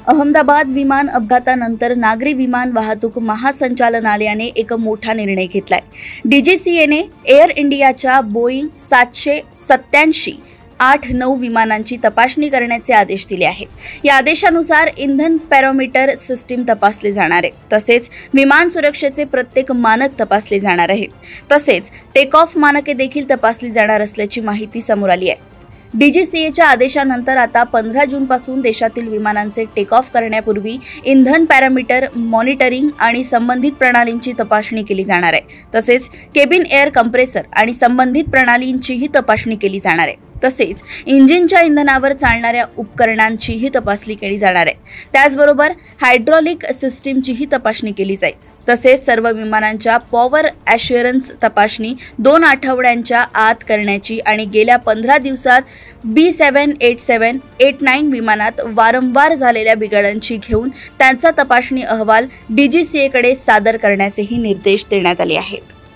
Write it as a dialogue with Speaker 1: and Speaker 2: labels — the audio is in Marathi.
Speaker 1: अहमदाबाद विमान अपघातानंतर नागरी विमान वाहतूक महासंचालनालयाने एक मोठा निर्णय घेतलाय। डीजीसीएने एअर इंडियाच्या बोईंग 787-8-9 विमानांची तपासणी करण्याचे आदेश दिले आहेत। या आदेशानुसार इंधन पॅरामीटर सिस्टीम तपासले जाणार आहे, तसेच विमान सुरक्षेचे प्रत्येक मानक तपासले जाणार आहेत, तसेच टेक ऑफ मानके देखील तपासली जाणार असल्याची माहिती समोर आली आहे। डीजीसीएच्या आदेशानंतर आता 15 जूनपासून देशातील विमानांचे टेक ऑफ करण्यापूर्वी इंधन पॅरामीटर मॉनिटरिंग आणि संबंधित प्रणालींची तपासणी केली जाणार आहे। तसेच केबिन एअर कंप्रेसर आणि संबंधित प्रणालींचीही तपासणी केली जाणार आहे। तसेच इंजिनच्या इंधनावर चालणाऱ्या उपकरणांचीही तपासणी केली जाणार आहे। त्याचबरोबर हायड्रॉलिक सिस्टीमचीही तपासणी केली जाईल। तसेच सर्व विमानांच्या पॉवर ॲश्युरन्स तपासणी 2 आठवड्यांच्या आत करण्याची आणि गेल्या 15 दिवसात B787-89 विमानात वारंवार झालेल्या बिघाडांची घेऊन त्यांचा तपासणी अहवाल डीजीसीएकडे सादर करण्याचेही निर्देश देण्यात आले आहेत।